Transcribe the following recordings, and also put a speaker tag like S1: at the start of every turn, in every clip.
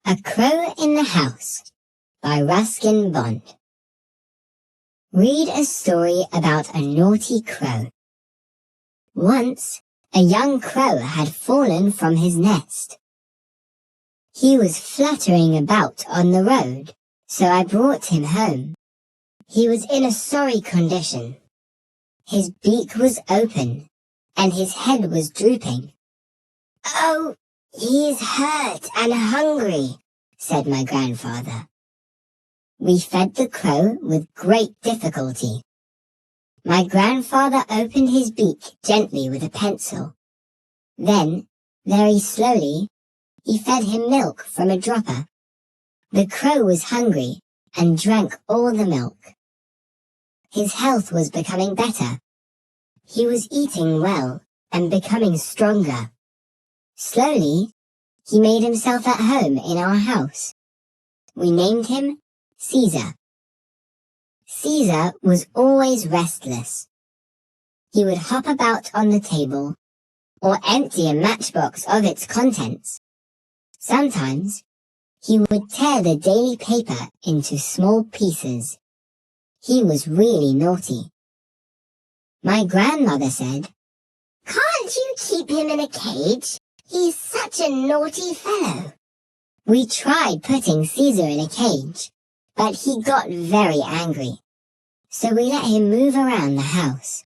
S1: A Crow in the House by Ruskin Bond. Read a story about a naughty crow. Once, a young crow had fallen from his nest. He was fluttering about on the road, so I brought him home. He was in a sorry condition. His beak was open, and his head was drooping. "Oh, he is hurt and hungry," said my grandfather. We fed the crow with great difficulty. My grandfather opened his beak gently with a pencil. Then, very slowly, he fed him milk from a dropper. The crow was hungry and drank all the milk. His health was becoming better. He was eating well and becoming stronger. Slowly, he made himself at home in our house. We named him Caesar. Caesar was always restless. He would hop about on the table or empty a matchbox of its contents. Sometimes, he would tear the daily paper into small pieces. He was really naughty. My grandmother said, "Can't you keep him in a cage? He's such a naughty fellow." We tried putting Caesar in a cage, but he got very angry, so we let him move around the house.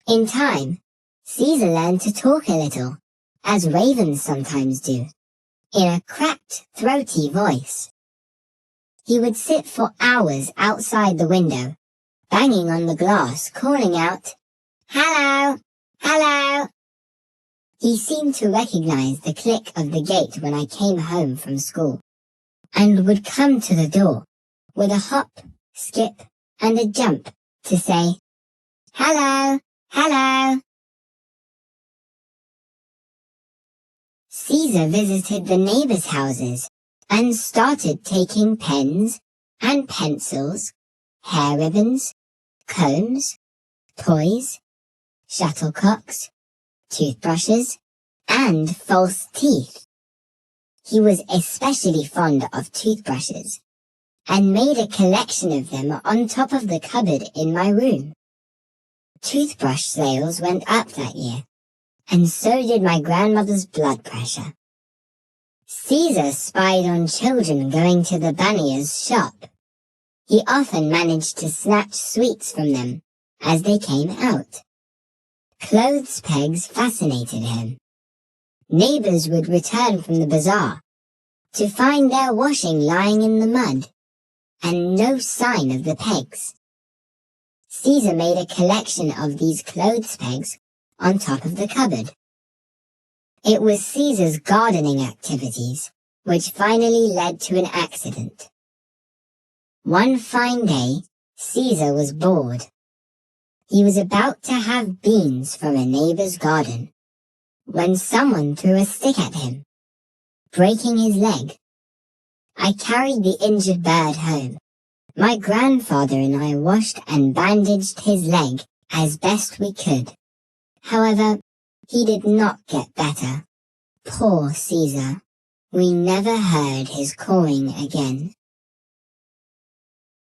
S1: In time, Caesar learned to talk a little, as ravens sometimes do, in a cracked, throaty voice. He would sit for hours outside the window, banging on the glass, calling out, "Hello! Hello!" He seemed to recognize the click of the gate when I came home from school, and would come to the door with a hop, skip, and a jump to say, "Hello! Hello!" Caesar visited the neighbors' houses and started taking pens and pencils, hair ribbons, combs, toys, shuttlecocks, toothbrushes, and false teeth. He was especially fond of toothbrushes, and made a collection of them on top of the cupboard in my room. Toothbrush sales went up that year, and so did my grandmother's blood pressure. Caesar spied on children going to the Bunnier's shop. He often managed to snatch sweets from them as they came out. Clothes pegs fascinated him. Neighbors would return from the bazaar to find their washing lying in the mud and no sign of the pegs. Caesar made a collection of these clothes pegs on top of the cupboard. It was Caesar's gardening activities which finally led to an accident. One fine day, Caesar was bored. He was about to have beans from a neighbor's garden when someone threw a stick at him, breaking his leg. I carried the injured bird home. My grandfather and I washed and bandaged his leg as best we could. However, he did not get better. Poor Caesar. We never heard his cawing again.